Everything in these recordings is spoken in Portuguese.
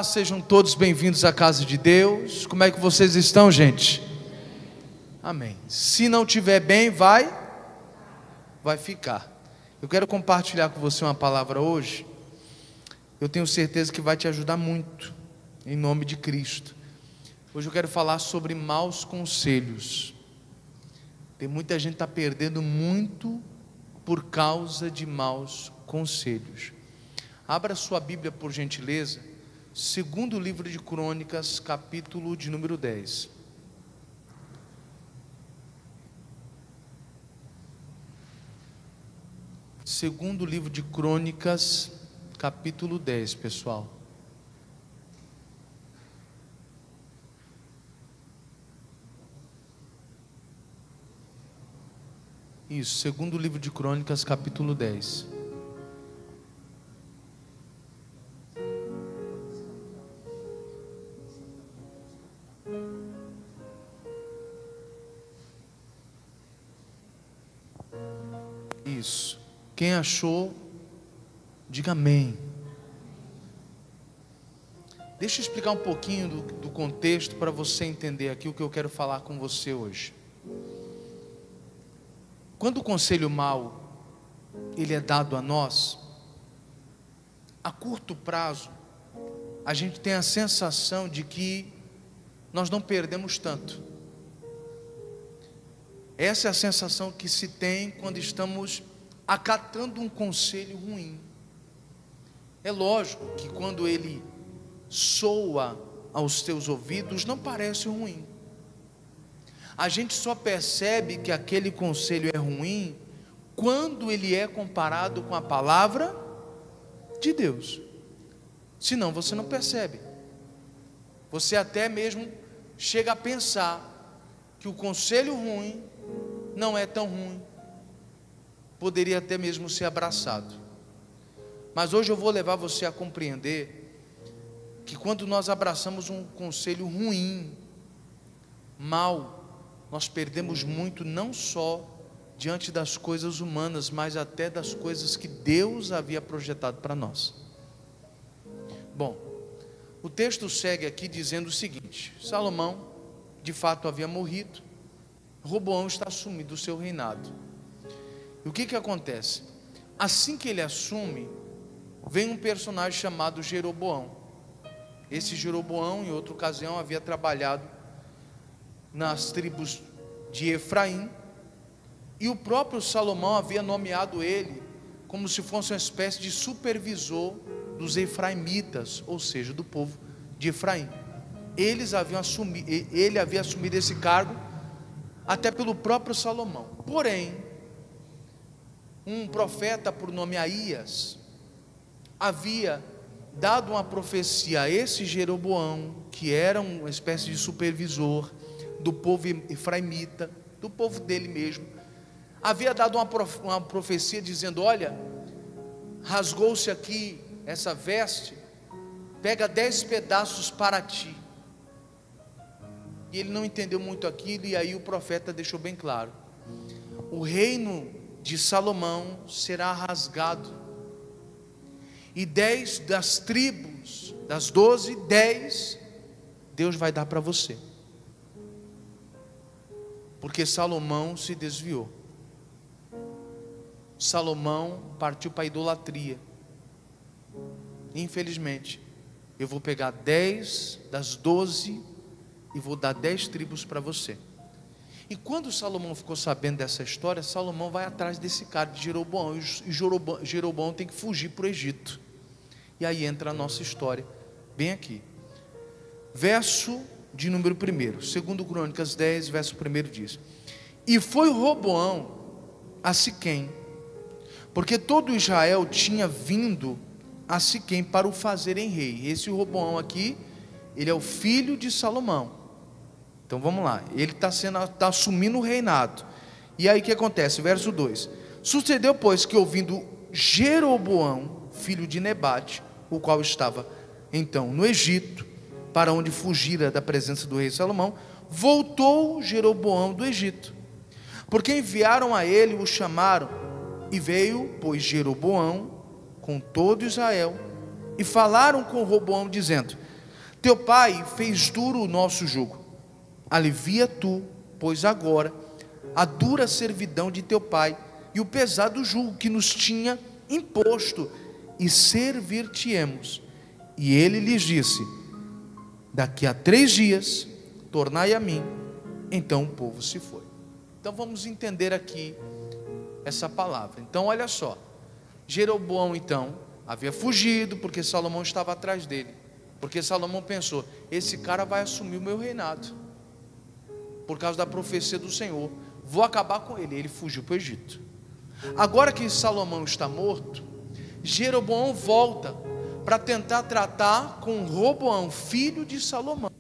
Sejam todos bem-vindos à casa de Deus. Como é que vocês estão, gente? Amém. Se não estiver bem, vai ficar. Eu quero compartilhar com você uma palavra hoje. Eu tenho certeza que vai te ajudar muito, em nome de Cristo. Hoje eu quero falar sobre maus conselhos. Tem muita gente que está perdendo muito por causa de maus conselhos. Abra sua Bíblia, por gentileza. Segundo livro de Crônicas, capítulo de número 10. Segundo livro de Crônicas, capítulo 10, pessoal. Isso, segundo livro de Crônicas, capítulo 10. Isso. Quem achou, diga amém. Deixa eu explicar um pouquinho do contexto para você entender aqui o que eu quero falar com você hoje. Quando o conselho mau ele é dado a nós, a curto prazo, a gente tem a sensação de que nós não perdemos tanto. Essa é a sensação que se tem quando estamos acatando um conselho ruim. É lógico que quando ele soa aos teus ouvidos, não parece ruim. A gente só percebe que aquele conselho é ruim quando ele é comparado com a palavra de Deus. Senão você não percebe. Você até mesmo chega a pensar que o conselho ruim não é tão ruim, poderia até mesmo ser abraçado. Mas hoje eu vou levar você a compreender que quando nós abraçamos um conselho ruim, mau, nós perdemos muito, não só diante das coisas humanas, mas até das coisas que Deus havia projetado para nós. Bom, o texto segue aqui dizendo o seguinte: Salomão de fato havia morrido, Roboão está assumindo o seu reinado. E o que acontece? Assim que ele assume, vem um personagem chamado Jeroboão. Esse Jeroboão, em outra ocasião, havia trabalhado nas tribos de Efraim, e o próprio Salomão havia nomeado ele como se fosse uma espécie de supervisor dos efraimitas, ou seja, do povo de Efraim. Ele havia assumido esse cargo até pelo próprio Salomão. Porém, um profeta por nome Aías havia dado uma profecia a esse Jeroboão, que era uma espécie de supervisor do povo efraimita, do povo dele mesmo. Havia dado uma profecia dizendo: olha, rasgou-se aqui essa veste, pega 10 pedaços para ti. E ele não entendeu muito aquilo, e aí o profeta deixou bem claro: o reino de Salomão será rasgado, e 10 das tribos, das 12, 10 Deus vai dar para você, porque Salomão se desviou. Salomão partiu para a idolatria. Infelizmente, eu vou pegar 10 das 12 e vou dar 10 tribos para você. E quando Salomão ficou sabendo dessa história, Salomão vai atrás desse cara de Jeroboão, e Jeroboão tem que fugir para o Egito. E aí entra a nossa história, bem aqui. Verso de número 1, segundo Crônicas 10, verso 1 diz: e foi Roboão a Siquém, porque todo Israel tinha vindo a Siquém para o fazerem rei. Esse Roboão aqui, ele é o filho de Salomão. Então vamos lá, ele está assumindo o reinado. E aí o que acontece? Verso 2: sucedeu, pois, que ouvindo Jeroboão, filho de Nebate, o qual estava então no Egito, para onde fugira da presença do rei Salomão, voltou Jeroboão do Egito, porque enviaram a ele, o chamaram, e veio, pois, Jeroboão com todo Israel e falaram com Roboão, dizendo: teu pai fez duro o nosso jugo, alivia tu, pois agora, a dura servidão de teu pai, e o pesado jugo que nos tinha imposto, e servir-te-emos. E ele lhes disse: daqui a 3 dias, tornai a mim. Então o povo se foi. Então vamos entender aqui essa palavra. Então olha só, Jeroboão então havia fugido, porque Salomão estava atrás dele, porque Salomão pensou: esse cara vai assumir o meu reinado, por causa da profecia do Senhor, vou acabar com ele. Ele fugiu para o Egito. Agora que Salomão está morto, Jeroboão volta para tentar tratar com Roboão, filho de Salomão,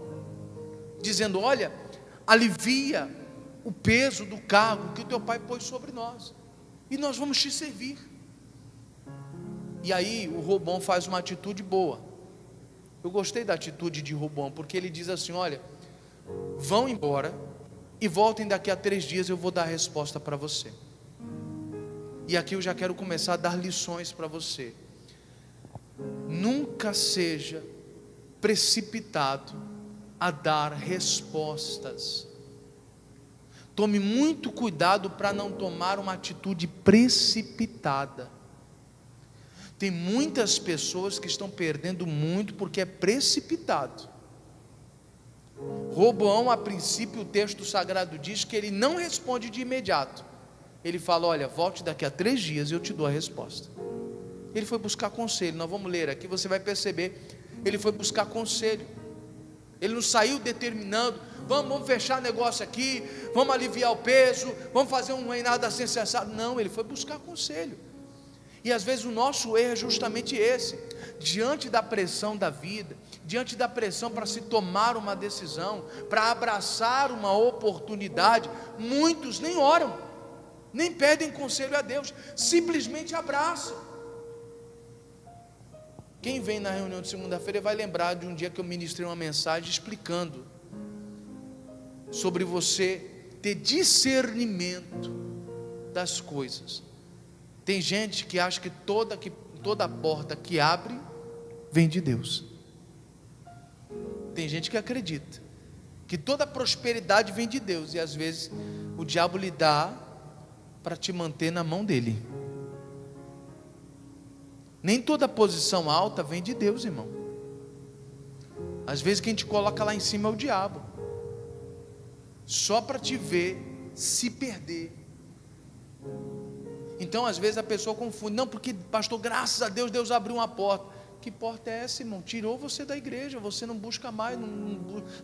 dizendo: olha, alivia o peso do cargo que o teu pai pôs sobre nós, e nós vamos te servir. E aí o Roboão faz uma atitude boa. Eu gostei da atitude de Roboão, porque ele diz assim: olha, vão embora e voltem daqui a 3 dias, eu vou dar a resposta para você. E aqui eu já quero começar a dar lições para você. Nunca seja precipitado a dar respostas. Tome muito cuidado para não tomar uma atitude precipitada. Tem muitas pessoas que estão perdendo muito porque é precipitado. Roboão, a princípio, o texto sagrado diz que ele não responde de imediato. Ele fala: olha, volte daqui a 3 dias e eu te dou a resposta. Ele foi buscar conselho. Nós vamos ler aqui, você vai perceber. Ele foi buscar conselho. Ele não saiu determinando: vamos fechar negócio aqui, vamos aliviar o peso, vamos fazer um reinado assim sensato. Não, ele foi buscar conselho. E às vezes o nosso erro é justamente esse. Diante da pressão da vida, diante da pressão para se tomar uma decisão, para abraçar uma oportunidade, muitos nem oram, nem pedem conselho a Deus, simplesmente abraçam. Quem vem na reunião de segunda-feira vai lembrar de um dia que eu ministrei uma mensagem explicando sobre você ter discernimento das coisas. Tem gente que acha que toda porta que abre vem de Deus. Tem gente que acredita que toda prosperidade vem de Deus, e às vezes o diabo lhe dá para te manter na mão dele. Nem toda posição alta vem de Deus, irmão. Às vezes quem te coloca lá em cima é o diabo, só para te ver se perder. Então às vezes a pessoa confunde: não, porque pastor, graças a Deus, Deus abriu uma porta. Que porta é essa, irmão? Tirou você da igreja, você não busca mais,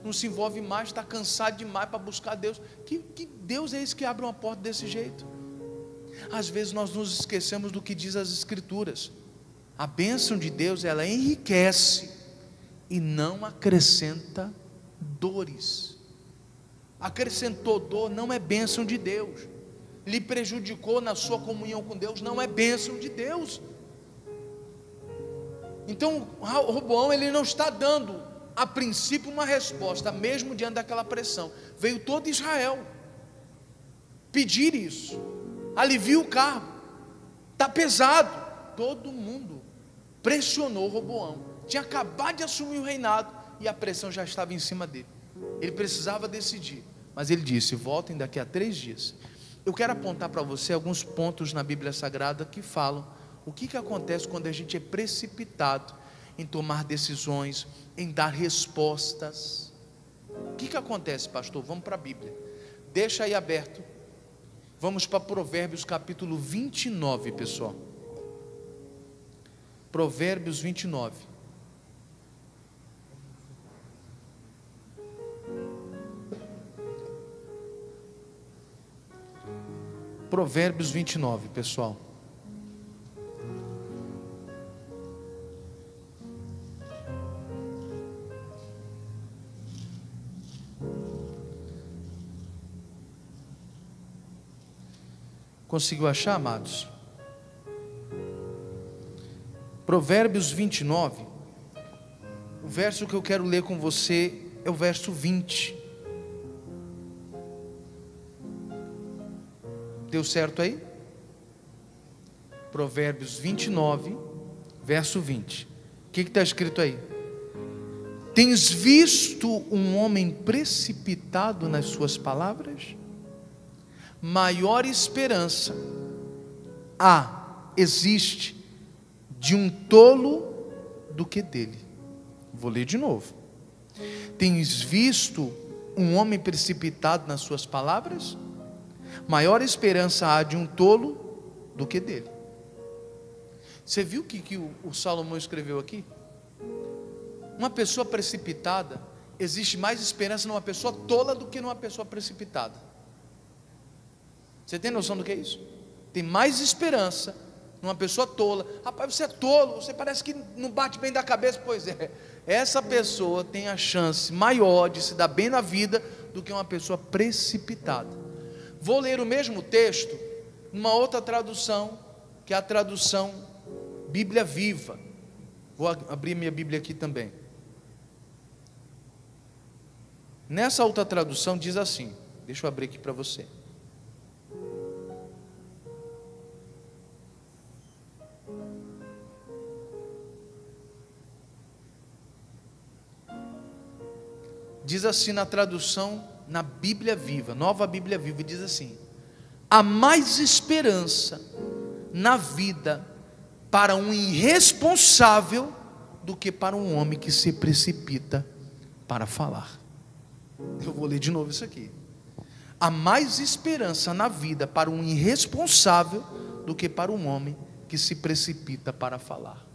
não se envolve mais, está cansado demais para buscar Deus. Que Deus é esse que abre uma porta desse jeito? Às vezes nós nos esquecemos do que diz as Escrituras. A bênção de Deus, ela enriquece e não acrescenta dores. Acrescentou dor, não é bênção de Deus. Lhe prejudicou na sua comunhão com Deus, não é bênção de Deus. Então Roboão, ele não está dando a princípio uma resposta, mesmo diante daquela pressão. Veio todo Israel pedir isso: alivia o cargo, está pesado. Todo mundo pressionou Roboão. Tinha acabado de assumir o reinado e a pressão já estava em cima dele. Ele precisava decidir, mas ele disse: voltem daqui a 3 dias. Eu quero apontar para você alguns pontos na Bíblia Sagrada que falam o que acontece quando a gente é precipitado em tomar decisões, em dar respostas. O que acontece, pastor? Vamos para a Bíblia, deixa aí aberto. Vamos para Provérbios capítulo 29, pessoal. Provérbios 29. Provérbios 29, pessoal. Conseguiu achar, amados? Provérbios 29, o verso que eu quero ler com você é o verso 20. Deu certo aí? Provérbios 29, verso 20. O que está escrito aí? Tens visto um homem precipitado nas suas palavras? Maior esperança existe de um tolo do que dele. Vou ler de novo. Tens visto um homem precipitado nas suas palavras? Maior esperança há de um tolo do que dele. Você viu o que o Salomão escreveu aqui? Uma pessoa precipitada, existe mais esperança numa pessoa tola do que numa pessoa precipitada. Você tem noção do que é isso? Tem mais esperança numa pessoa tola. Rapaz, você é tolo, você parece que não bate bem da cabeça. Pois é, essa pessoa tem a chance maior de se dar bem na vida do que uma pessoa precipitada. Vou ler o mesmo texto numa outra tradução, que é a tradução Bíblia Viva. Vou abrir minha Bíblia aqui também. Nessa outra tradução diz assim, deixa eu abrir aqui para você. Diz assim na tradução, na Bíblia Viva, Nova Bíblia Viva, diz assim: há mais esperança na vida para um irresponsável do que para um homem que se precipita para falar. Eu vou ler de novo isso aqui. Há mais esperança na vida para um irresponsável do que para um homem que se precipita para falar.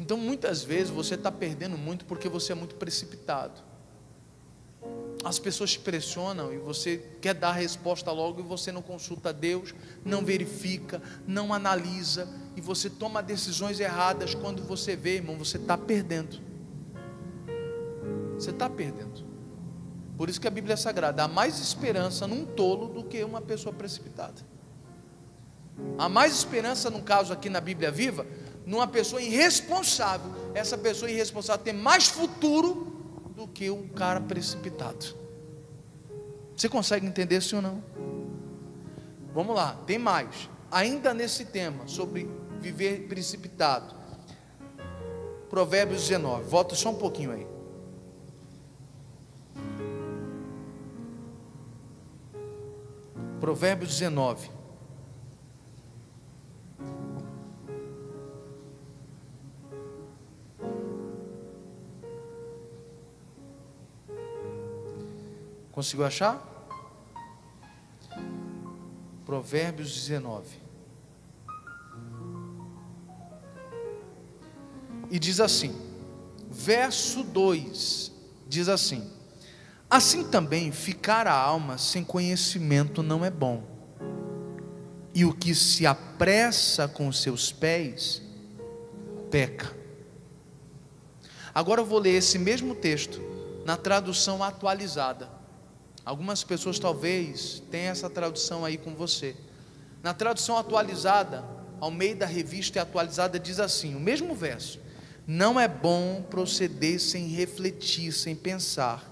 Então muitas vezes você está perdendo muito porque você é muito precipitado. As pessoas te pressionam e você quer dar a resposta logo e você não consulta Deus, não verifica, não analisa, e você toma decisões erradas. Quando você vê, irmão, você está perdendo. Você está perdendo. Por isso que a Bíblia é sagrada. Há mais esperança num tolo do que uma pessoa precipitada. Há mais esperança, no caso aqui na Bíblia Viva, numa pessoa irresponsável. Essa pessoa irresponsável tem mais futuro do que um cara precipitado. Você consegue entender isso ou não? Vamos lá, tem mais. Ainda nesse tema sobre viver precipitado, Provérbios 19, volta só um pouquinho aí. Provérbios 19. Conseguiu achar? Provérbios 19. E diz assim, verso 2, diz assim: assim também ficar a alma sem conhecimento não é bom, e o que se apressa com os seus pés, peca. Agora eu vou ler esse mesmo texto na tradução atualizada. Algumas pessoas talvez tenham essa tradução aí com você. Na tradução atualizada, Almeida Revista e Atualizada, diz assim, o mesmo verso: não é bom proceder sem refletir, sem pensar,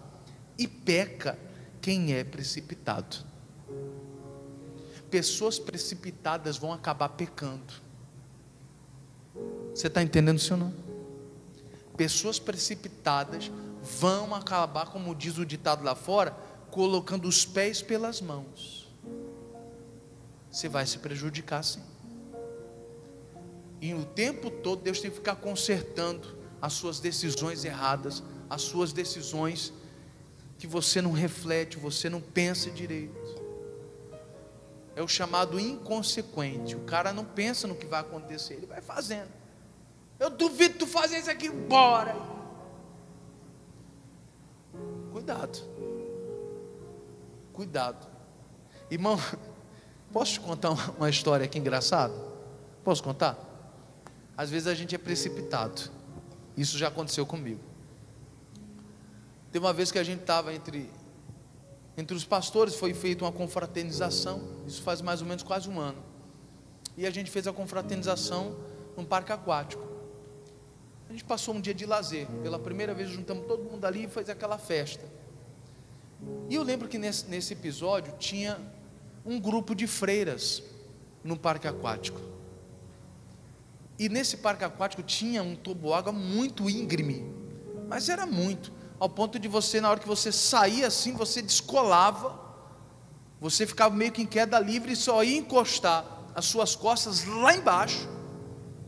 e peca quem é precipitado. Pessoas precipitadas vão acabar pecando. Você está entendendo isso ou não? Pessoas precipitadas vão acabar, como diz o ditado lá fora, colocando os pés pelas mãos. Você vai se prejudicar sim. E o tempo todo Deus tem que ficar consertando as suas decisões erradas, as suas decisões que você não reflete, você não pensa direito. É o chamado inconsequente. O cara não pensa no que vai acontecer, ele vai fazendo. Eu duvido tu fazer isso aqui, bora. Cuidado. Cuidado. Irmão, posso te contar uma história aqui engraçada? Posso contar? Às vezes a gente é precipitado. Isso já aconteceu comigo. Teve uma vez que a gente estava entre os pastores, foi feita uma confraternização. Isso faz mais ou menos quase um ano. E a gente fez a confraternização num parque aquático. A gente passou um dia de lazer. Pela primeira vez juntamos todo mundo ali e fez aquela festa. E eu lembro que nesse episódio tinha um grupo de freiras no parque aquático. E nesse parque aquático tinha um toboágua muito íngreme, mas era muito, ao ponto de você, na hora que você saía assim, você descolava, você ficava meio que em queda livre e só ia encostar as suas costas lá embaixo.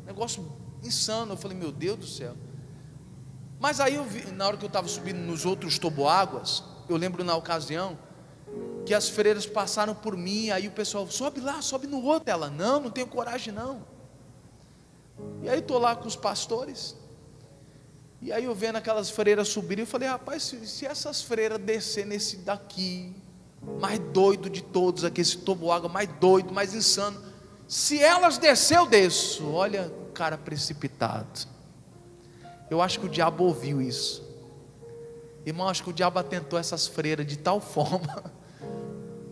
Negócio insano. Eu falei, meu Deus do céu. Mas aí eu vi, na hora que eu estava subindo nos outros toboáguas, eu lembro na ocasião que as freiras passaram por mim, aí o pessoal, sobe lá, sobe no outro. Ela, não tenho coragem não. E aí estou lá com os pastores, e aí eu vendo aquelas freiras subirem, eu falei, rapaz, se essas freiras descer nesse daqui, mais doido de todos aqui, esse toboágua mais doido, mais insano, se elas descer, eu desço. Olha o cara precipitado. Eu acho que o diabo ouviu isso, irmão. Acho que o diabo atentou essas freiras de tal forma,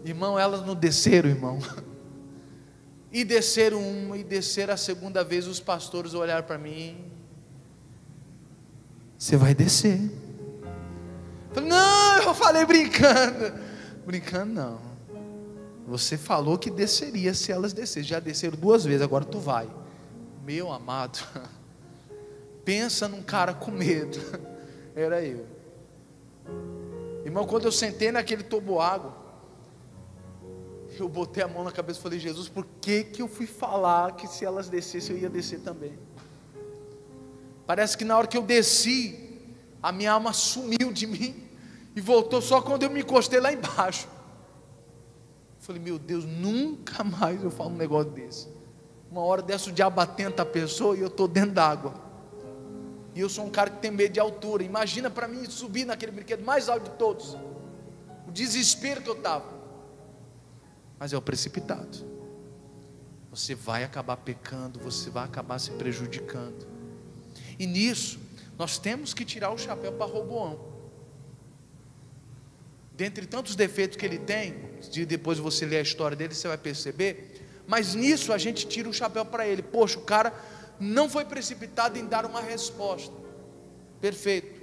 irmão, elas não desceram, irmão. E desceram uma, e desceram a segunda vez. Os pastores olharam para mim, você vai descer. Eu falei, não, eu falei brincando. Brincando não, você falou que desceria se elas descerem, já desceram 2 vezes, agora tu vai. Meu amado, pensa num cara com medo. Era eu, irmão. Quando eu sentei naquele toboágua, eu botei a mão na cabeça e falei, Jesus, por que eu fui falar que se elas descessem eu ia descer também? Parece que na hora que eu desci, a minha alma sumiu de mim e voltou só quando eu me encostei lá embaixo. Eu falei, meu Deus, nunca mais eu falo um negócio desse. Uma hora dessa o diabo atenta a pessoa e eu estou dentro d'água, e eu sou um cara que tem medo de altura. Imagina para mim subir naquele brinquedo mais alto de todos, o desespero que eu estava. Mas é o precipitado. Você vai acabar pecando, você vai acabar se prejudicando. E nisso, nós temos que tirar o chapéu para Roboão. Dentre tantos defeitos que ele tem, se depois você ler a história dele, você vai perceber. Mas nisso a gente tira o chapéu para ele. Poxa, o cara não foi precipitado em dar uma resposta. Perfeito.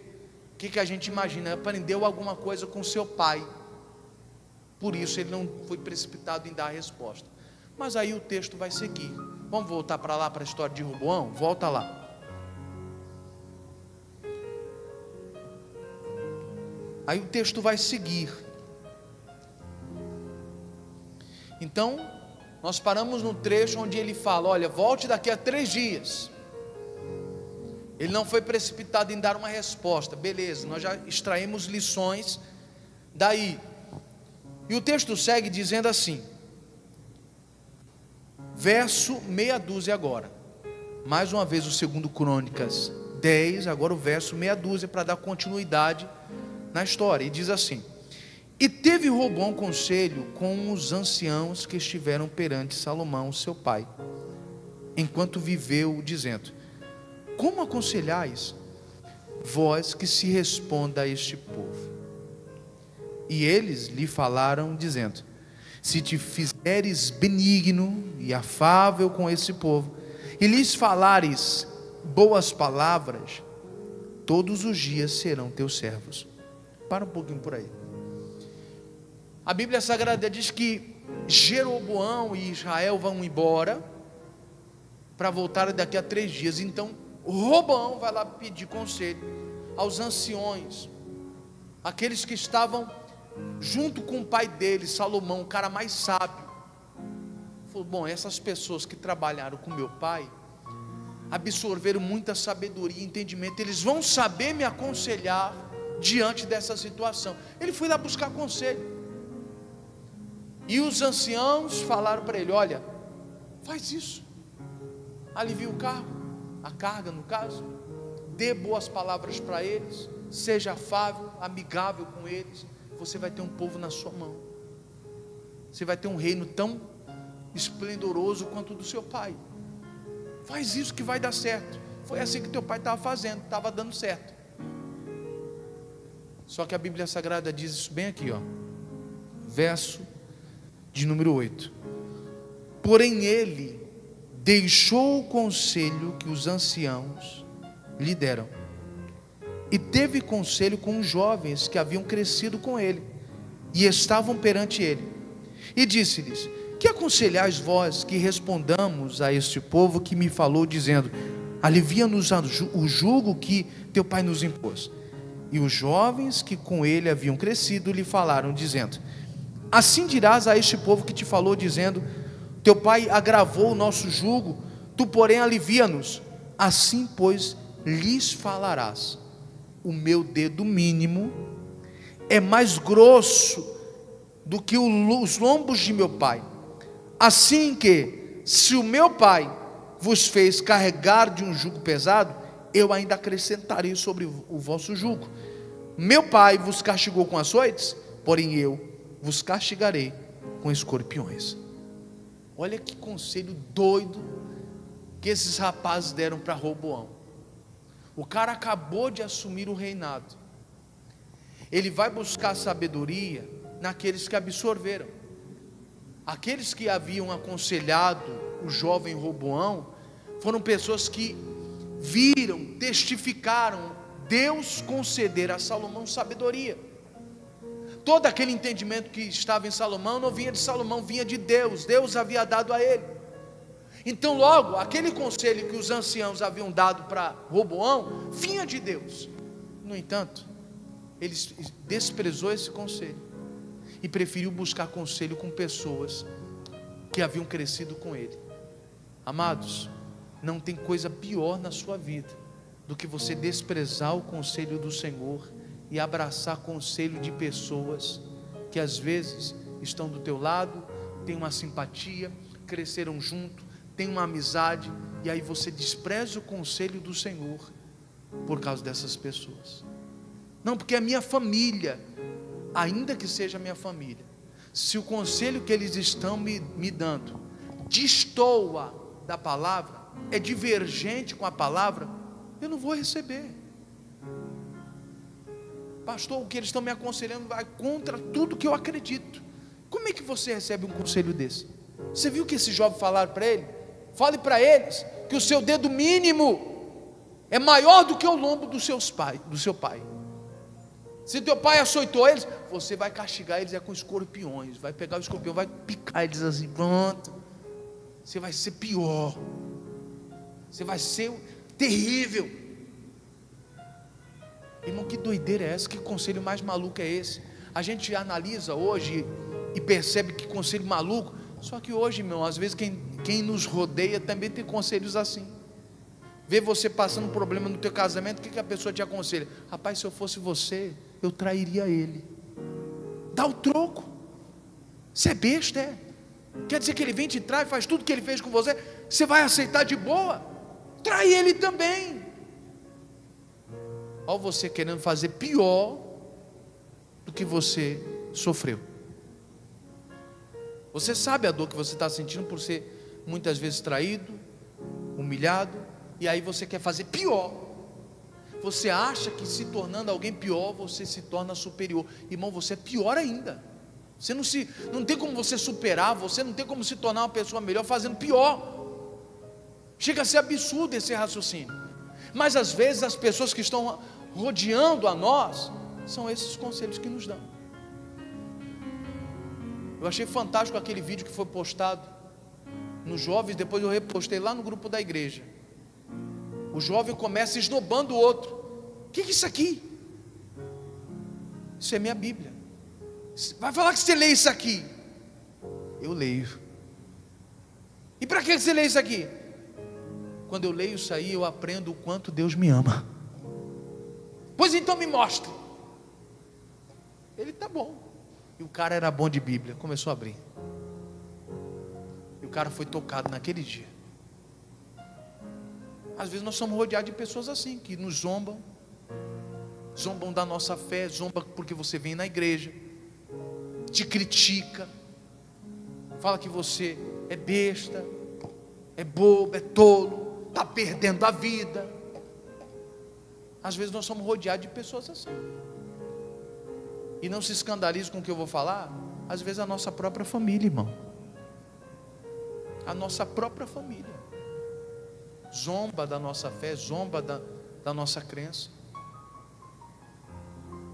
O que a gente imagina? Aprendeu alguma coisa com seu pai, por isso ele não foi precipitado em dar a resposta. Mas aí o texto vai seguir. Vamos voltar para lá, para a história de Roboão? Volta lá. Aí o texto vai seguir. Então, nós paramos no trecho onde ele fala, olha, volte daqui a 3 dias. Ele não foi precipitado em dar uma resposta. Beleza, nós já extraímos lições daí. E o texto segue dizendo assim, verso meia dúzia agora, mais uma vez o 2 Crônicas 10, agora o verso meia dúzia, para dar continuidade na história. E diz assim, e teve Roboão conselho com os anciãos que estiveram perante Salomão seu pai, enquanto viveu, dizendo, como aconselhais vós que se responda a este povo? E eles lhe falaram dizendo, se te fizeres benigno e afável com esse povo, e lhes falares boas palavras, todos os dias serão teus servos. Para um pouquinho por aí. A Bíblia Sagrada diz que Jeroboão e Israel vão embora, para voltar daqui a 3 dias. Então Roboão vai lá pedir conselho aos anciões, aqueles que estavam junto com o pai dele, Salomão, o cara mais sábio. Falou, bom, essas pessoas que trabalharam com meu pai, absorveram muita sabedoria e entendimento, eles vão saber me aconselhar diante dessa situação. Ele foi lá buscar conselho, e os anciãos falaram para ele, olha, faz isso, alivia a carga no caso, dê boas palavras para eles, seja afável, amigável com eles, você vai ter um povo na sua mão, você vai ter um reino tão esplendoroso quanto o do seu pai. Faz isso que vai dar certo. Foi assim que teu pai estava fazendo, estava dando certo. Só que a Bíblia Sagrada diz isso bem aqui, ó, verso de número 8. Porém ele deixou o conselho que os anciãos lhe deram, e teve conselho com os jovens que haviam crescido com ele e estavam perante ele, e disse-lhes, que aconselhais vós que respondamos a este povo que me falou, dizendo: alivia-nos o jugo que teu pai nos impôs? E os jovens que com ele haviam crescido lhe falaram, dizendo: assim dirás a este povo que te falou, dizendo: teu pai agravou o nosso jugo, tu porém alivia-nos. Assim pois lhes falarás: o meu dedo mínimo é mais grosso do que os lombos de meu pai. Assim que, se o meu pai vos fez carregar de um jugo pesado, eu ainda acrescentarei sobre o vosso jugo. Meu pai vos castigou com açoites, porém eu vos castigarei com escorpiões. Olha que conselho doido que esses rapazes deram para Roboão. O cara acabou de assumir o reinado. Ele vai buscar sabedoria naqueles que absorveram. Aqueles que haviam aconselhado o jovem Roboão foram pessoas que viram, testificaram Deus conceder a Salomão sabedoria. Todo aquele entendimento que estava em Salomão não vinha de Salomão, vinha de Deus. Deus havia dado a ele. Então logo, aquele conselho que os anciãos haviam dado para Roboão, vinha de Deus. No entanto, ele desprezou esse conselho e preferiu buscar conselho com pessoas que haviam crescido com ele. Amados, não tem coisa pior na sua vida do que você desprezar o conselho do Senhor e abraçar conselho de pessoas que às vezes estão do teu lado, têm uma simpatia, cresceram junto, têm uma amizade, e aí você despreza o conselho do Senhor por causa dessas pessoas. Não, porque é minha família. Ainda que seja minha família, se o conselho que eles estão me dando destoa da palavra, é divergente com a palavra, eu não vou receber. Pastor, o que eles estão me aconselhando vai contra tudo que eu acredito. Como é que você recebe um conselho desse? Você viu que esses jovens falaram para ele? Fale para eles que o seu dedo mínimo é maior do que o lombo do seu pai. Se teu pai açoitou eles, você vai castigar eles com escorpiões. Vai pegar o escorpião, vai picar eles assim, pronto. Você vai ser pior. Você vai ser terrível. Irmão, que doideira é essa? Que conselho mais maluco é esse? A gente analisa hoje e percebe que conselho maluco. Só que hoje, irmão, às vezes quem nos rodeia também tem conselhos assim. Vê você passando um problema no teu casamento, o que a pessoa te aconselha? Rapaz, se eu fosse você, eu trairia ele. Dá o troco. Você é besta, é? Quer dizer que ele vem te trai, faz tudo que ele fez com você, você vai aceitar de boa? Trai ele também. Olha você querendo fazer pior do que você sofreu. Você sabe a dor que você está sentindo por ser muitas vezes traído, humilhado, e aí você quer fazer pior. Você acha que se tornando alguém pior, você se torna superior. Irmão, você é pior ainda. Você não tem como você superar, você não tem como se tornar uma pessoa melhor fazendo pior. Chega a ser absurdo esse raciocínio. Mas às vezes as pessoas que estão rodeando a nós, são esses conselhos que nos dão. Eu achei fantástico aquele vídeo que foi postado nos jovens, depois eu repostei lá no grupo da igreja. O jovem começa esnobando o outro. O que é isso aqui? Isso é minha Bíblia. Vai falar que você lê isso aqui? Eu leio. E para que você lê isso aqui? Quando eu leio isso aí, eu aprendo o quanto Deus me ama. Pois então me mostre. Ele tá bom. E o cara era bom de Bíblia, começou a abrir. E o cara foi tocado naquele dia. Às vezes nós somos rodeados de pessoas assim, que nos zombam. Zombam da nossa fé, zombam porque você vem na igreja, te critica, fala que você é besta, é bobo, é tolo, está perdendo a vida. Às vezes nós somos rodeados de pessoas assim. E não se escandalize com o que eu vou falar. Às vezes a nossa própria família, irmão. A nossa própria família zomba da nossa fé, zomba da nossa crença.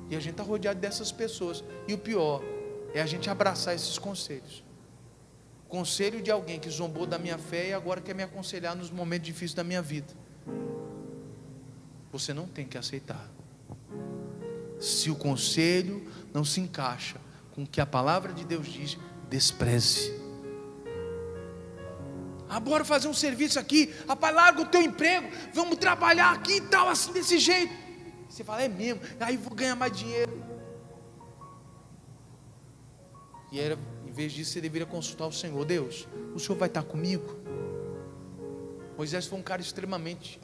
E a gente está rodeado dessas pessoas. E o pior é a gente abraçar esses conselhos. conselho de alguém que zombou da minha fé e agora quer me aconselhar nos momentos difíceis da minha vida. Você não tem que aceitar. Se o conselho não se encaixa com o que a palavra de Deus diz, despreze. Bora fazer um serviço aqui, rapaz, larga o teu emprego, vamos trabalhar aqui e tal, assim, desse jeito. Você fala, é mesmo, aí vou ganhar mais dinheiro. E em vez disso, você deveria consultar o Senhor. Deus, o Senhor vai estar comigo? Moisés foi um cara extremamente,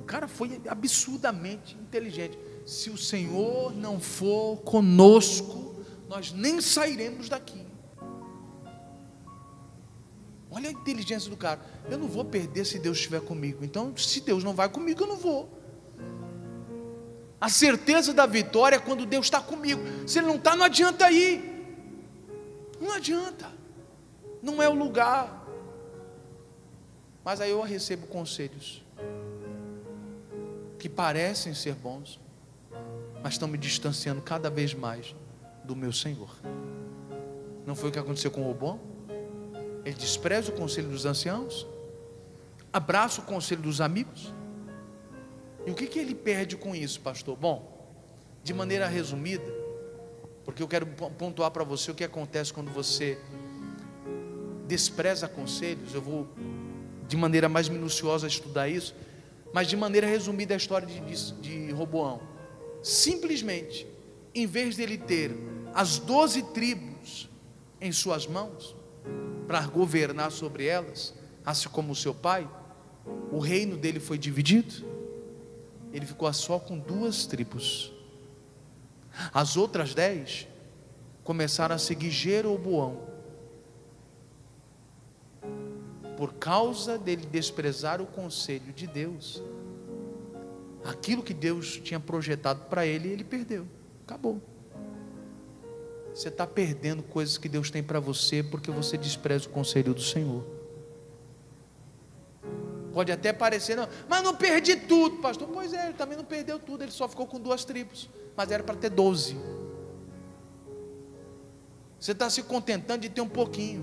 o cara foi absurdamente inteligente. Se o Senhor não for conosco, nós nem sairemos daqui. Olha a inteligência do cara. Eu não vou perder se Deus estiver comigo. Então, se Deus não vai comigo, eu não vou. A certeza da vitória é quando Deus está comigo. Se Ele não está, não adianta ir. Não adianta. Não é o lugar. Mas aí eu recebo conselhos que parecem ser bons, mas estão me distanciando cada vez mais do meu Senhor. Não foi o que aconteceu com o Roboão? Ele despreza o conselho dos anciãos, abraça o conselho dos amigos. E o que ele perde com isso, pastor? Bom, de maneira resumida, porque eu quero pontuar para você o que acontece quando você despreza conselhos. Eu vou de maneira mais minuciosa estudar isso, mas de maneira resumida a história de Roboão. Simplesmente, em vez dele ter as 12 tribos em suas mãos, para governar sobre elas, assim como o seu pai, o reino dele foi dividido. Ele ficou só com 2 tribos. As outras 10 começaram a seguir Jeroboão, por causa dele desprezar o conselho de Deus. Aquilo que Deus tinha projetado para ele, ele perdeu. Acabou. Você está perdendo coisas que Deus tem para você, porque você despreza o conselho do Senhor. Pode até parecer, não, mas não perdi tudo, pastor. Pois é, ele também não perdeu tudo, ele só ficou com 2 tribos, mas era para ter 12. Você está se contentando de ter um pouquinho,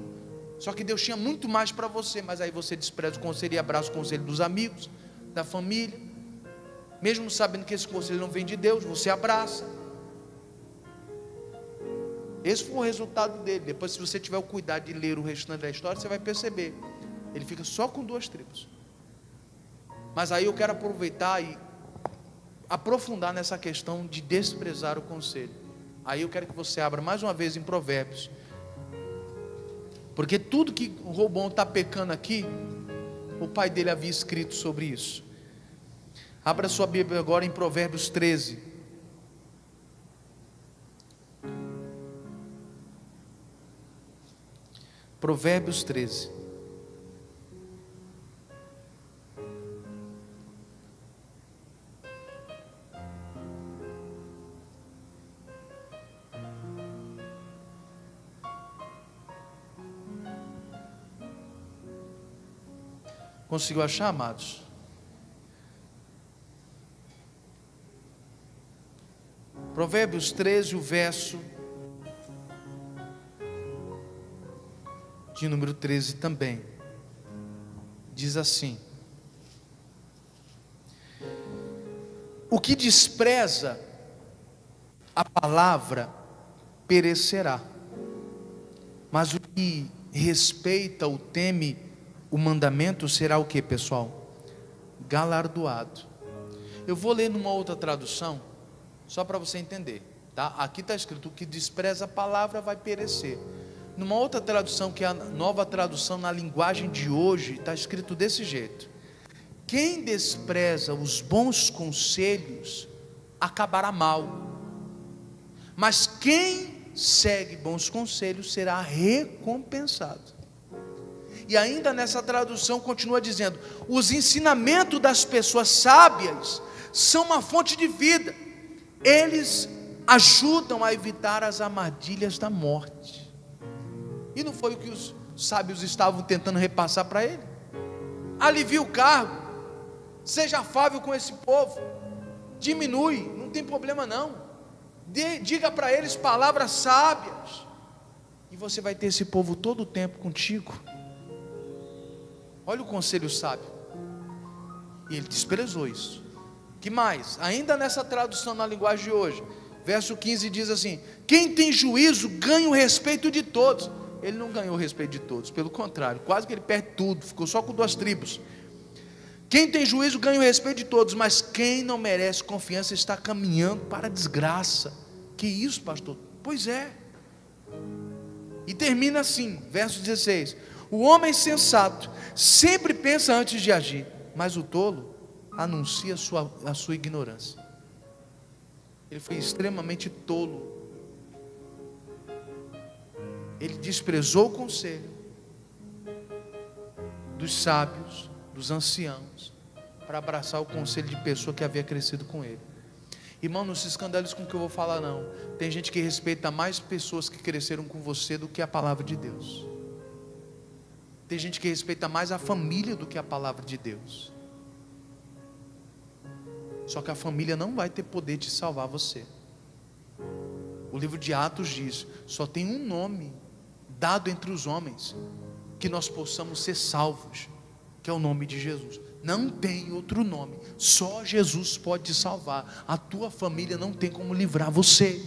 só que Deus tinha muito mais para você, mas aí você despreza o conselho e abraça o conselho dos amigos, da família, mesmo sabendo que esse conselho não vem de Deus, você abraça. Esse foi o resultado dele. Depois, se você tiver o cuidado de ler o restante da história, você vai perceber, ele fica só com 2 tribos. Mas aí eu quero aproveitar e aprofundar nessa questão de desprezar o conselho. Aí eu quero que você abra mais uma vez em Provérbios, porque tudo que o Roboão está pecando aqui, o pai dele havia escrito sobre isso. Abra sua Bíblia agora em Provérbios 13. Provérbios 13. Conseguiu achar, amados? Provérbios 13, o verso de número 13 também, diz assim: o que despreza a palavra perecerá, mas o que respeita ou teme o mandamento será o que, pessoal? Galardoado. Eu vou ler numa outra tradução, só para você entender, tá? Aqui está escrito: o que despreza a palavra vai perecer. Numa outra tradução, que é a Nova Tradução na linguagem de hoje, está escrito desse jeito: quem despreza os bons conselhos acabará mal, mas quem segue bons conselhos será recompensado. E ainda nessa tradução continua dizendo: os ensinamentos das pessoas sábias são uma fonte de vida, eles ajudam a evitar as armadilhas da morte. E não foi o que os sábios estavam tentando repassar para ele? Alivia o cargo, seja afável com esse povo, diminui, não tem problema não, diga para eles palavras sábias, E você vai ter esse povo todo o tempo contigo. Olha o conselho sábio. E ele desprezou isso. Que mais? Ainda nessa tradução na linguagem de hoje, verso 15 diz assim: quem tem juízo ganha o respeito de todos. Ele não ganhou o respeito de todos, pelo contrário, quase que ele perde tudo, ficou só com 2 tribos. Quem tem juízo ganha o respeito de todos, mas quem não merece confiança está caminhando para a desgraça. Que isso, pastor? Pois é. E termina assim, verso 16: o homem sensato sempre pensa antes de agir, mas o tolo anuncia a sua ignorância. Ele foi extremamente tolo. Ele desprezou o conselho dos sábios, dos anciãos, para abraçar o conselho de pessoa que havia crescido com ele. Irmão, não se escandalize com o que eu vou falar não. Tem gente que respeita mais pessoas que cresceram com você do que a palavra de Deus. Tem gente que respeita mais a família do que a palavra de Deus. Só que a família não vai ter poder de salvar você. O livro de Atos diz: só tem um nome dado entre os homens que nós possamos ser salvos, que é o nome de Jesus. Não tem outro nome, só Jesus pode te salvar. A tua família não tem como livrar você,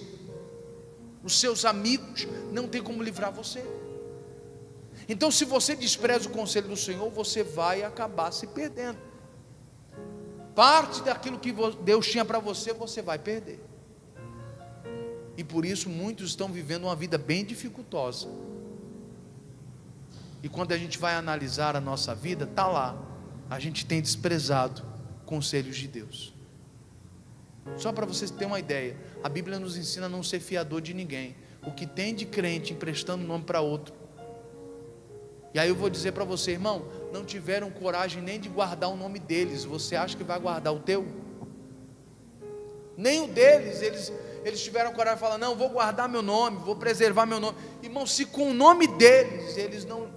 os seus amigos não tem como livrar você. Então, se você despreza o conselho do Senhor, você vai acabar se perdendo. Parte daquilo que Deus tinha para você, você vai perder. E por isso muitos estão vivendo uma vida bem dificultosa. E quando a gente vai analisar a nossa vida, está lá, a gente tem desprezado conselhos de Deus. Só para vocês terem uma ideia, a Bíblia nos ensina a não ser fiador de ninguém. O que tem de crente emprestando nome para outro. E aí eu vou dizer para você, irmão, não tiveram coragem nem de guardar o nome deles. Você acha que vai guardar o teu? Nem o deles, eles tiveram coragem de falar: não, vou guardar meu nome, vou preservar meu nome. Irmão, se com o nome deles eles não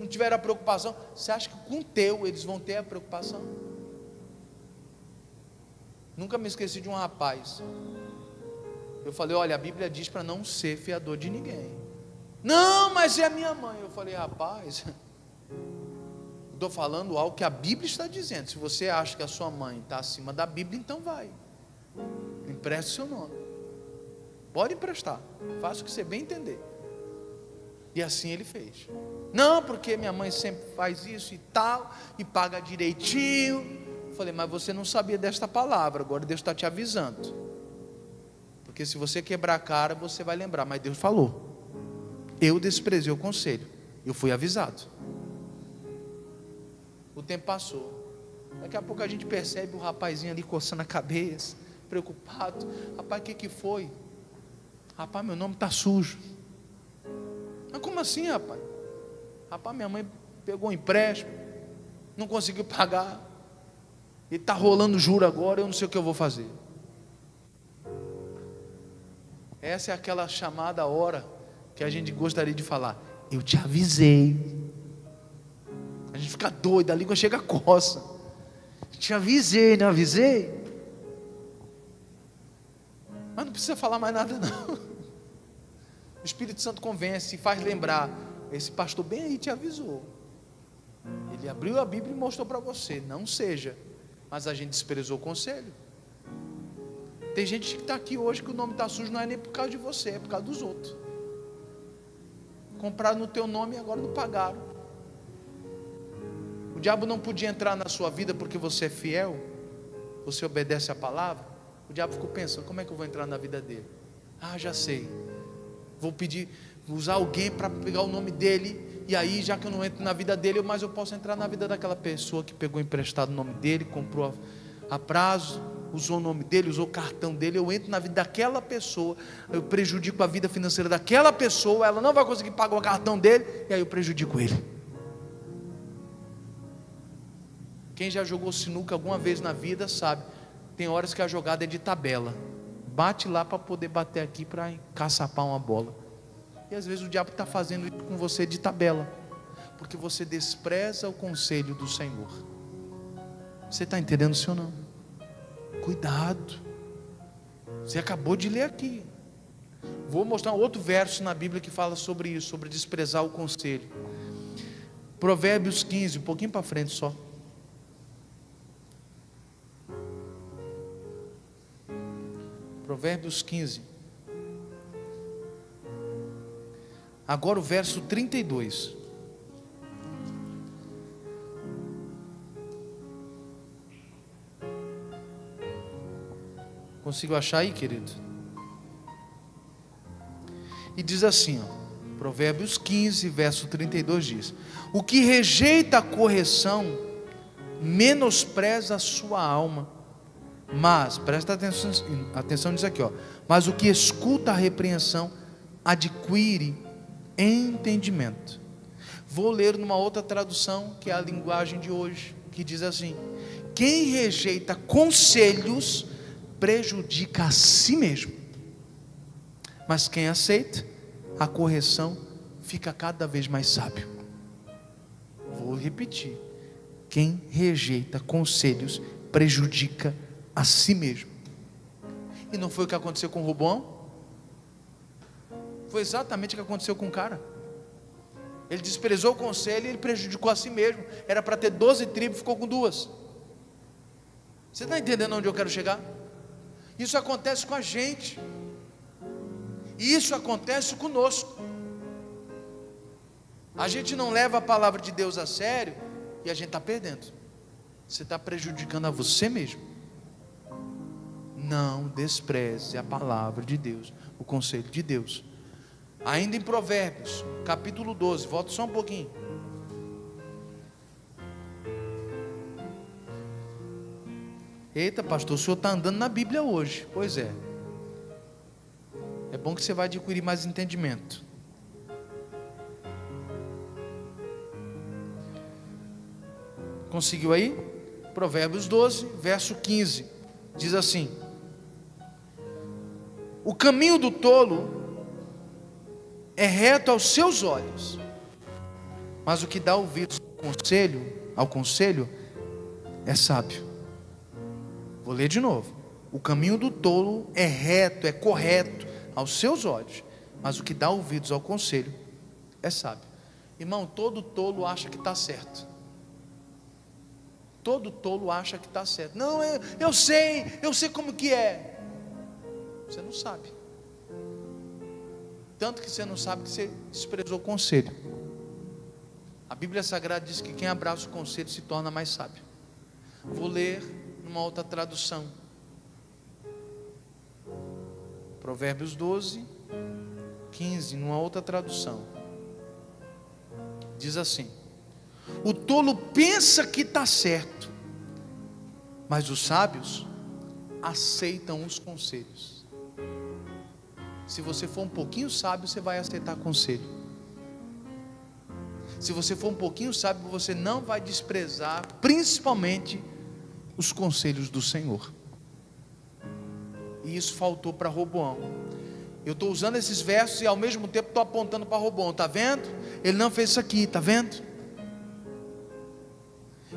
tiveram a preocupação, você acha que com o teu eles vão ter a preocupação? Nunca me esqueci de um rapaz. Eu falei: olha, a Bíblia diz para não ser fiador de ninguém. Não, mas é a minha mãe. Eu falei: rapaz, estou falando algo que a Bíblia está dizendo. Se você acha que a sua mãe está acima da Bíblia, então vai, empreste o seu nome, pode emprestar, faça o que você bem entender. E assim ele fez. Não, porque minha mãe sempre faz isso e tal, e paga direitinho. Eu falei: mas você não sabia desta palavra, agora Deus está te avisando, porque se você quebrar a cara, você vai lembrar. Mas Deus falou. Eu desprezei o conselho, eu fui avisado. O tempo passou. Daqui a pouco a gente percebe o rapazinho ali coçando a cabeça, preocupado. Rapaz, o que foi? Rapaz, meu nome está sujo. Mas como assim, rapaz? Rapaz, minha mãe pegou um empréstimo, não conseguiu pagar, e está rolando juro agora, eu não sei o que eu vou fazer. Essa é aquela chamada hora que a gente gostaria de falar: eu te avisei. A gente fica doido, a língua chega a coça. Te avisei, não avisei? Mas não precisa falar mais nada não. O Espírito Santo convence e faz lembrar: esse pastor bem aí te avisou. Ele abriu a Bíblia e mostrou para você, não seja. Mas a gente desprezou o conselho. Tem gente que está aqui hoje que o nome está sujo, não é nem por causa de você, é por causa dos outros. Compraram no teu nome e agora não pagaram. O diabo não podia entrar na sua vida porque você é fiel, você obedece a palavra. O diabo ficou pensando: como é que eu vou entrar na vida dele? Ah, já sei, vou pedir, vou usar alguém para pegar o nome dele, e aí já que eu não entro na vida dele, mas eu posso entrar na vida daquela pessoa que pegou emprestado o nome dele, comprou a prazo, usou o nome dele, usou o cartão dele. Eu entro na vida daquela pessoa, eu prejudico a vida financeira daquela pessoa, ela não vai conseguir pagar o cartão dele, e aí eu prejudico ele. Quem já jogou sinuca alguma vez na vida sabe, tem horas que a jogada é de tabela, bate lá para poder bater aqui para encaçapar uma bola, e às vezes o diabo está fazendo isso com você de tabela, porque você despreza o conselho do Senhor. Você está entendendo, sim ou não? Cuidado. Você acabou de ler aqui: Vou mostrar outro verso na Bíblia que fala sobre isso, sobre desprezar o conselho. Provérbios 15, um pouquinho para frente só. Provérbios 15. Agora o verso 32. Consigo achar aí, querido? E diz assim, ó, Provérbios 15, verso 32 diz: o que rejeita a correção menospreza a sua alma, mas, presta atenção nisso aqui, ó, mas o que escuta a repreensão adquire entendimento. Vou ler numa outra tradução, que é a linguagem de hoje, que diz assim: quem rejeita conselhos prejudica a si mesmo, mas quem aceita a correção fica cada vez mais sábio. Vou repetir: quem rejeita conselhos prejudica a si mesmo. E não foi o que aconteceu com Roboão? Foi exatamente o que aconteceu com o cara. Ele desprezou o conselho e ele prejudicou a si mesmo. Era para ter 12 tribos, ficou com 2. Você está entendendo onde eu quero chegar? Isso acontece com a gente, e isso acontece conosco. A gente não leva a palavra de Deus a sério e a gente está perdendo. Você está prejudicando a você mesmo. Não despreze a palavra de Deus, o conselho de Deus. Ainda em Provérbios, capítulo 12, volta só um pouquinho. Eita, pastor, o senhor está andando na Bíblia hoje. Pois é. É bom que você vai adquirir mais entendimento. Conseguiu aí? Provérbios 12, verso 15. Diz assim: o caminho do tolo é reto aos seus olhos, mas o que dá ouvidos ao conselho é sábio. Vou ler de novo: o caminho do tolo é reto, é correto aos seus olhos, mas o que dá ouvidos ao conselho é sábio. Irmão, todo tolo acha que está certo. Todo tolo acha que está certo. Não, eu sei como que é. Você não sabe. Tanto que você não sabe que você desprezou o conselho. A Bíblia Sagrada diz que quem abraça o conselho se torna mais sábio. Vou ler numa outra tradução. Provérbios 12, 15, numa outra tradução. Diz assim: o tolo pensa que está certo, mas os sábios aceitam os conselhos. Se você for um pouquinho sábio, você vai aceitar conselho. Se você for um pouquinho sábio, você não vai desprezar, principalmente, os conselhos do Senhor. E isso faltou para Roboão. Eu estou usando esses versos e ao mesmo tempo estou apontando para Roboão. Está vendo? Ele não fez isso aqui, está vendo?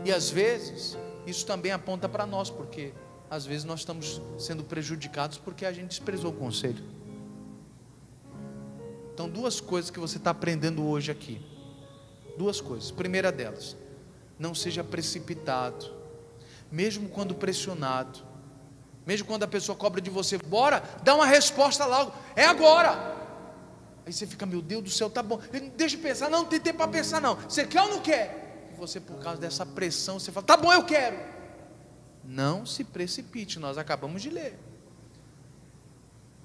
E às vezes isso também aponta para nós, porque às vezes nós estamos sendo prejudicados porque a gente desprezou o conselho. Então, 2 coisas que você está aprendendo hoje aqui. 2 coisas. Primeira delas: não seja precipitado, mesmo quando pressionado, mesmo quando a pessoa cobra de você: bora, dá uma resposta logo, é agora. Aí você fica: meu Deus do céu, tá bom, deixa eu pensar. Não tem tempo para pensar não. Você quer ou não quer? E você, por causa dessa pressão, você fala: tá bom, eu quero. Não se precipite. Nós acabamos de ler.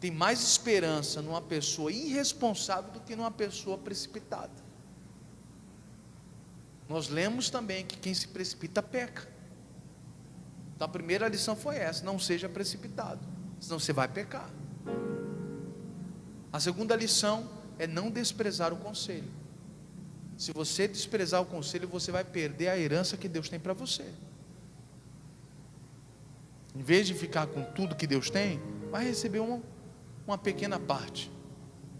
Tem mais esperança numa pessoa irresponsável do que numa pessoa precipitada. Nós lemos também que quem se precipita peca. Então a primeira lição foi essa: não seja precipitado, senão você vai pecar. A segunda lição é não desprezar o conselho. Se você desprezar o conselho, você vai perder a herança que Deus tem para você. Em vez de ficar com tudo que Deus tem, vai receber uma pequena parte.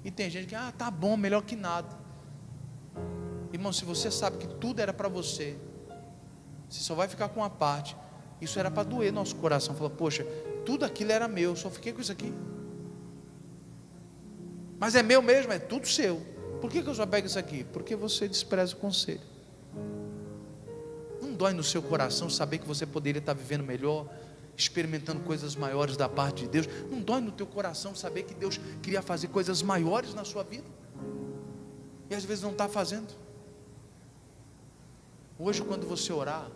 E tem gente que: tá bom, melhor que nada. Irmão, se você sabe que tudo era para você, você só vai ficar com uma parte. Isso era para doer nosso coração. Falar: poxa, tudo aquilo era meu, só fiquei com isso aqui. Mas é meu mesmo, é tudo seu. Por que eu só pego isso aqui? Porque você despreza o conselho. Não dói no seu coração saber que você poderia estar vivendo melhor, experimentando coisas maiores da parte de Deus? Não dói no teu coração saber que Deus queria fazer coisas maiores na sua vida? E às vezes não está fazendo. Hoje, quando você orar,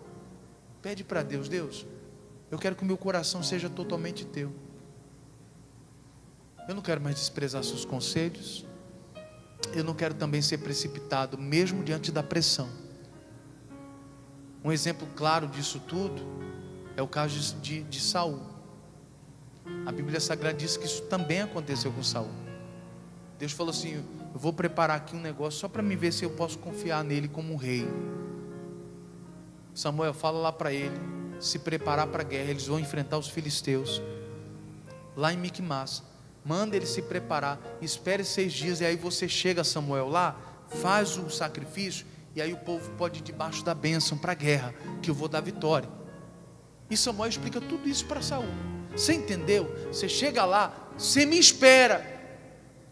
pede para Deus: Deus, eu quero que o meu coração seja totalmente teu. Eu não quero mais desprezar seus conselhos. Eu não quero também ser precipitado, mesmo diante da pressão. Um exemplo claro disso tudo é o caso de Saul. A Bíblia Sagrada diz que isso também aconteceu com Saul. Deus falou assim: eu vou preparar aqui um negócio só para me ver se eu posso confiar nele como um rei. Samuel, fala lá para ele se preparar para a guerra. Eles vão enfrentar os filisteus lá em Miquimás. Manda ele se preparar, espere 6 dias, e aí você chega, Samuel, lá, faz o sacrifício, e aí o povo pode ir debaixo da bênção para a guerra, que eu vou dar vitória. E Samuel explica tudo isso para Saul. Você entendeu? Você chega lá, você me espera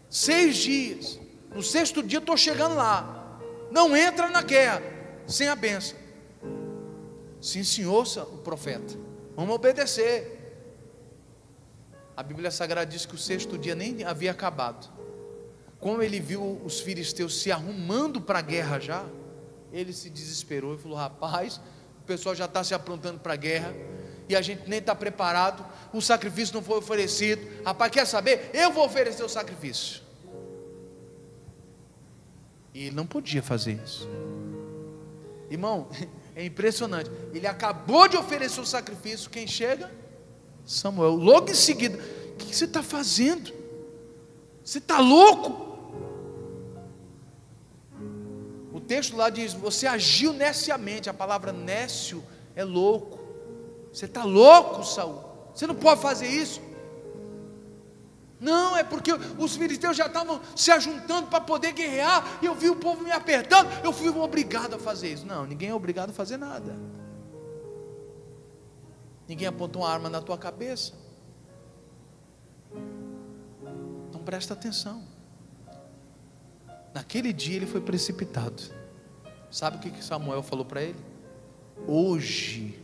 6 dias, no 6º dia eu estou chegando lá. Não entra na guerra sem a bênção. Sim, senhor, o profeta, vamos obedecer. A Bíblia Sagrada diz que o 6º dia nem havia acabado. Como ele viu os filisteus se arrumando para a guerra já, ele se desesperou e falou: rapaz, o pessoal já está se aprontando para a guerra, e a gente nem está preparado, o sacrifício não foi oferecido. Rapaz, quer saber? Eu vou oferecer o sacrifício. E ele não podia fazer isso. Irmão, é impressionante. Ele acabou de oferecer o sacrifício. Quem chega? Samuel. Logo em seguida: o que você está fazendo? Você está louco? O texto lá diz: você agiu neciamente. A palavra nécio é louco. Você está louco, Saul? Você não pode fazer isso. Não, é porque os filisteus já estavam se ajuntando para poder guerrear, e eu vi o povo me apertando, eu fui obrigado a fazer isso. Não, ninguém é obrigado a fazer nada. Ninguém apontou uma arma na tua cabeça. Então presta atenção. Naquele dia ele foi precipitado. Sabe o que Samuel falou para ele? Hoje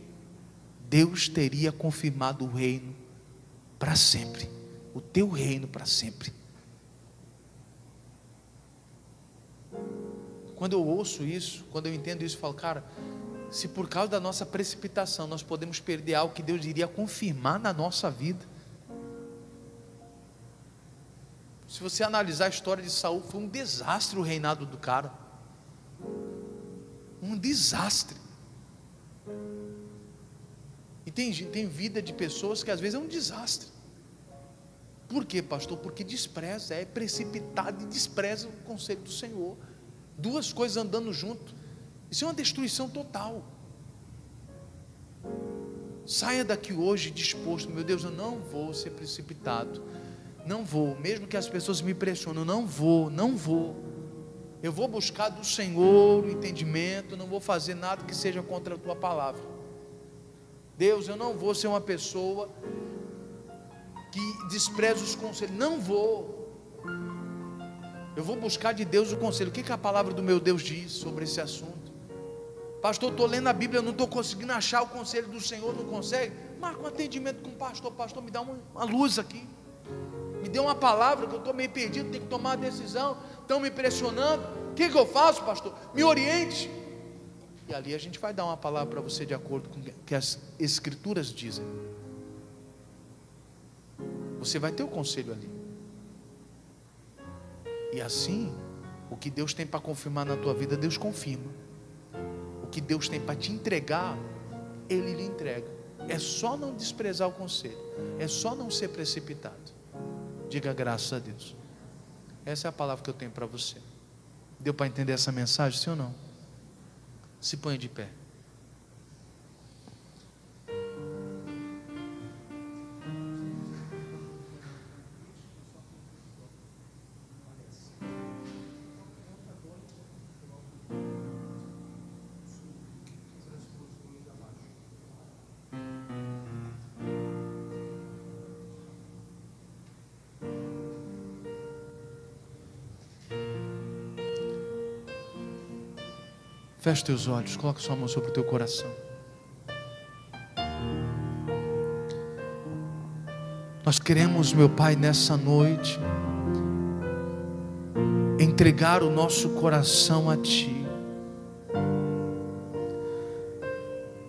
Deus teria confirmado o reino para sempre. O teu reino para sempre. Quando eu ouço isso, quando eu entendo isso, eu falo: cara, se por causa da nossa precipitação nós podemos perder algo que Deus iria confirmar na nossa vida. Se você analisar a história de Saul, foi um desastre o reinado do cara. Um desastre. E tem vida de pessoas que às vezes é um desastre. Por quê, pastor? Porque despreza, é precipitado e despreza o conselho do Senhor. Duas coisas andando junto. Isso é uma destruição total. Saia daqui hoje disposto: meu Deus, eu não vou ser precipitado. Não vou, mesmo que as pessoas me pressionem, não vou. Eu vou buscar do Senhor o entendimento, não vou fazer nada que seja contra a tua palavra. Deus, eu não vou ser uma pessoa que despreza os conselhos. Não vou. Eu vou buscar de Deus o conselho. O que a palavra do meu Deus diz sobre esse assunto? Pastor, estou lendo a Bíblia, eu não estou conseguindo achar o conselho do Senhor. Não consegue? Marca um atendimento com o pastor. Pastor, me dá uma luz aqui. Me dê uma palavra, que eu estou meio perdido, tenho que tomar uma decisão. Estão me pressionando. O que eu faço, pastor? Me oriente. E ali a gente vai dar uma palavra para você de acordo com o que as Escrituras dizem. Você vai ter o conselho ali. E assim, o que Deus tem para confirmar na tua vida, Deus confirma. O que Deus tem para te entregar, Ele lhe entrega. É só não desprezar o conselho. É só não ser precipitado. Diga graças a Deus. Essa é a palavra que eu tenho para você. Deu para entender essa mensagem, sim ou não? Se ponha de pé. Feche teus olhos, coloca sua mão sobre o teu coração. Nós queremos, meu Pai, nessa noite, entregar o nosso coração a Ti.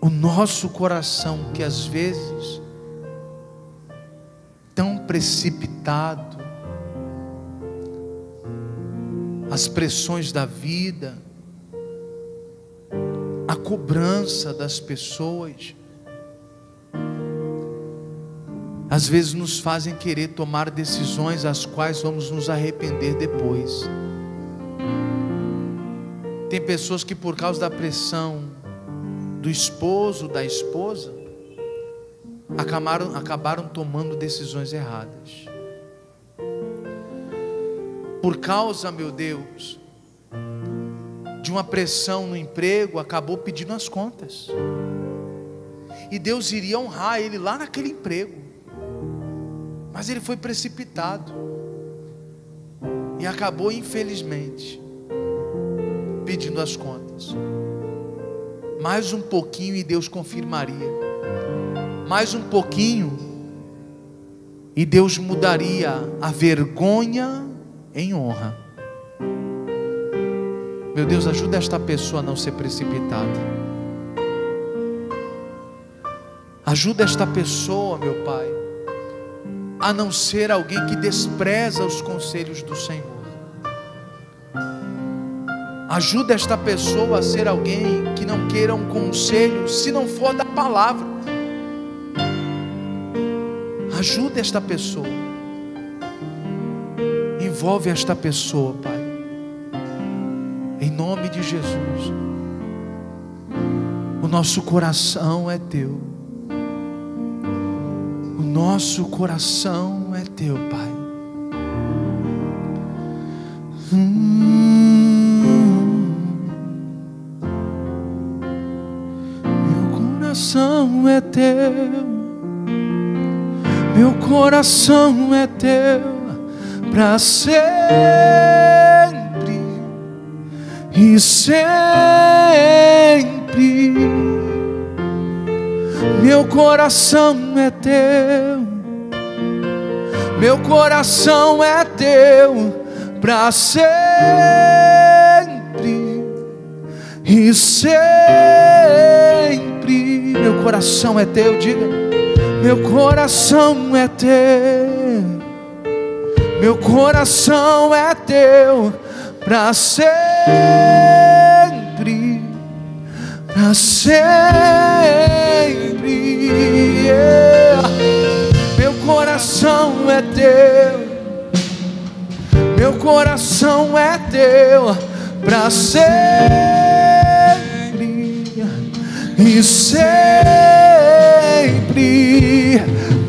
O nosso coração que às vezes, tão precipitado, as pressões da vida, a cobrança das pessoas, às vezes nos fazem querer tomar decisões as quais vamos nos arrepender depois. Tem pessoas que por causa da pressão do esposo, da esposa, acabaram tomando decisões erradas. Por causa, meu Deus, de uma pressão no emprego, acabou pedindo as contas. E Deus iria honrar ele lá naquele emprego, mas ele foi precipitado e acabou, infelizmente, pedindo as contas. Mais um pouquinho e Deus confirmaria. Mais um pouquinho e Deus mudaria a vergonha em honra. Meu Deus, ajuda esta pessoa a não ser precipitada. Ajuda esta pessoa, meu Pai, a não ser alguém que despreza os conselhos do Senhor. Ajuda esta pessoa a ser alguém que não queira um conselho, se não for da palavra. Ajuda esta pessoa. Envolve esta pessoa, Pai. Em nome de Jesus. O nosso coração é Teu. O nosso coração é Teu, Pai. Meu coração é Teu. Meu coração é Teu para sempre e sempre. Meu coração é Teu. Meu coração é Teu para sempre e sempre. Meu coração é Teu, diga. Meu coração é Teu. Meu coração é Teu para sempre, para sempre. Yeah. Meu coração é Teu. Meu coração é Teu para sempre e sempre,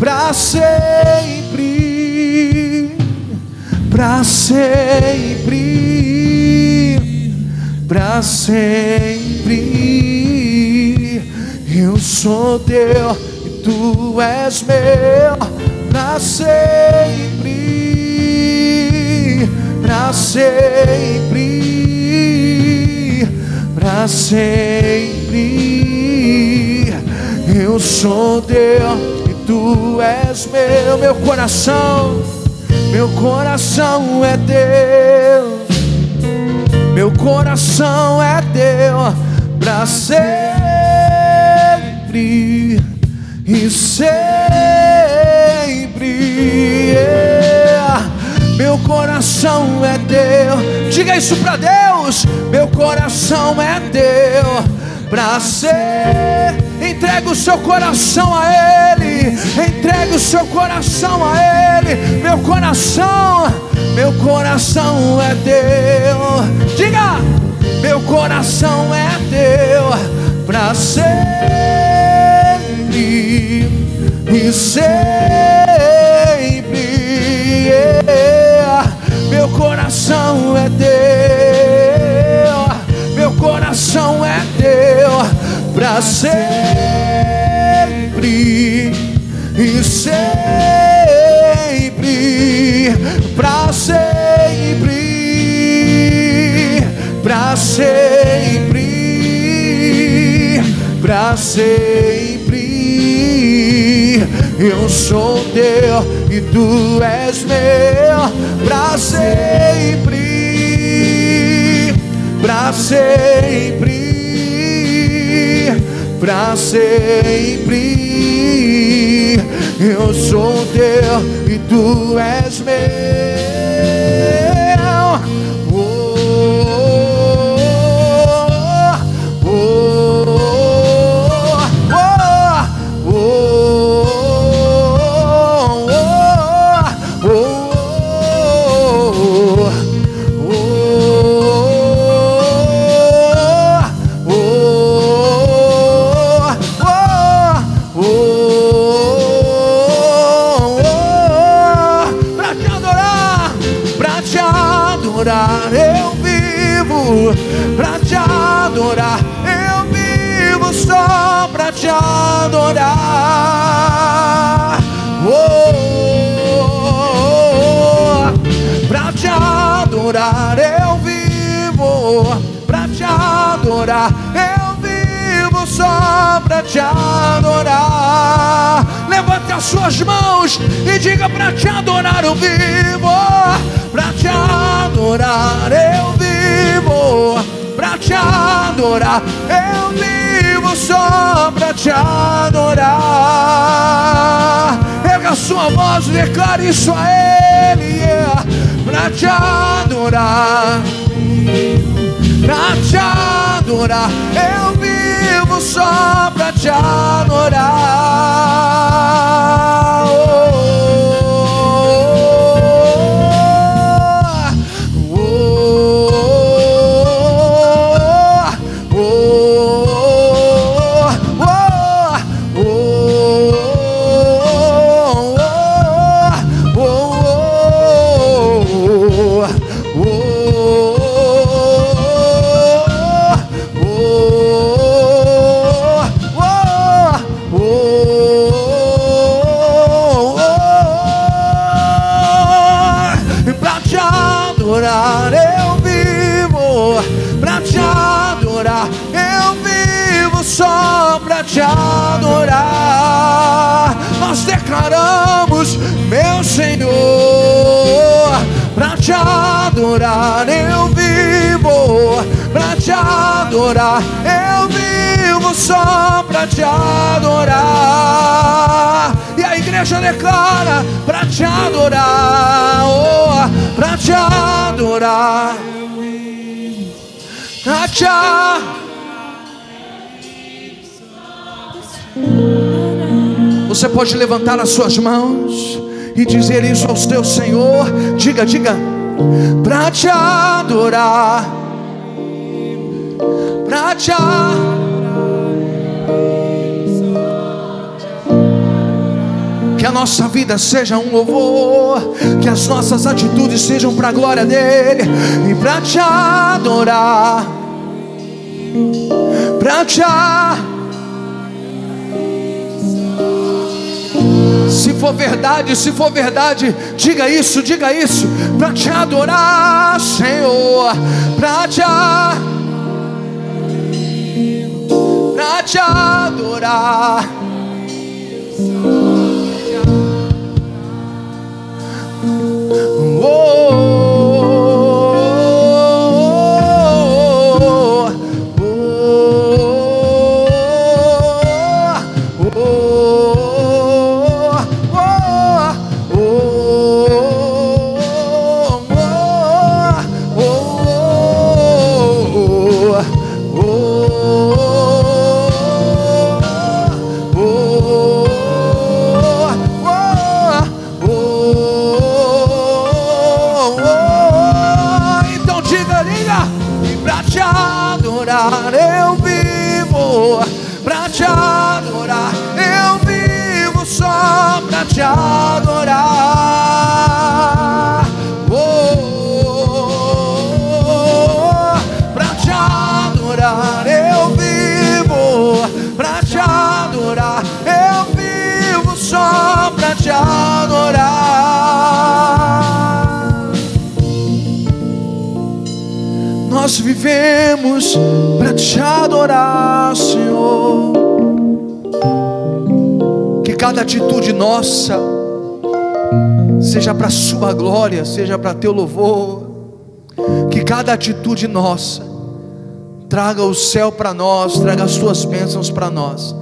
para sempre, para sempre, para sempre. Eu sou Teu e Tu és meu, para sempre, para sempre, para sempre. Eu sou Teu e Tu és meu. Meu coração é Teu. Meu coração é Teu para sempre e sempre. Yeah. Meu coração é Teu. Diga isso para Deus. Meu coração é Teu para ser. Entregue o seu coração a Ele. Entregue o seu coração a Ele. Meu coração é Teu. Diga. Meu coração é Teu para sempre e sempre. Yeah. Meu coração é Teu. Meu coração é Teu para sempre e sempre, para sempre, para sempre. para sempre. Eu sou teu e tu és meu, para sempre, para sempre, para sempre. Eu sou teu e tu és meu. Eu vivo pra te adorar, eu vivo só pra te adorar. Pra te adorar, eu vivo pra te adorar, eu vivo só pra te adorar. Levante as suas mãos e diga: pra te adorar eu vivo, pra te adorar eu vivo, pra te adorar eu vivo só pra te adorar. Erga a sua voz e declare isso a Ele, pra te adorar, pra te adorar eu vivo só pra te adorar. Eu vivo pra te adorar, eu vivo só pra te adorar. Nós declaramos, meu Senhor, pra te adorar eu vivo, pra te adorar eu vivo só pra te adorar. E a igreja declara: pra te adorar, pra te adorar, pra te adorar. Você pode levantar as suas mãos e dizer isso ao seu Senhor. Diga, diga: pra te adorar, pra te adorar. Que a nossa vida seja um louvor, que as nossas atitudes sejam para a glória dele. E para te adorar, para te adorar. Se for verdade, diga isso, para te adorar, Senhor, para te adorar. Eu vivo pra te adorar, eu vivo só pra te adorar. Pra te adorar, eu vivo pra te adorar, eu vivo só pra te adorar. Nós vivemos pra te adorar, Senhor. cada atitude nossa seja para a sua glória, seja para teu louvor. Que cada atitude nossa traga o céu para nós, traga as tuas bênçãos para nós.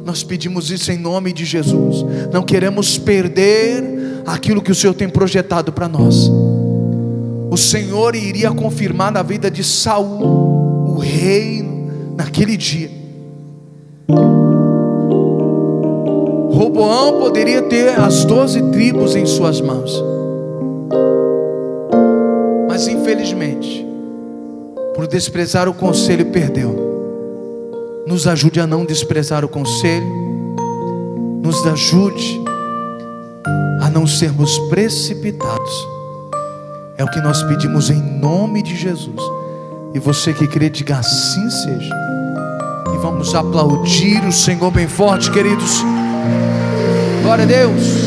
Nós pedimos isso em nome de Jesus. Não queremos perder aquilo que o Senhor tem projetado para nós. O Senhor iria confirmar na vida de Saul o reino naquele dia. Roboão poderia ter as 12 tribos em suas mãos, mas infelizmente, por desprezar o conselho, perdeu. Nos ajude a não desprezar o conselho, nos ajude a não sermos precipitados. É o que nós pedimos em nome de Jesus. E você que crê, diga assim seja. E vamos aplaudir o Senhor bem forte, queridos. Glória a Deus.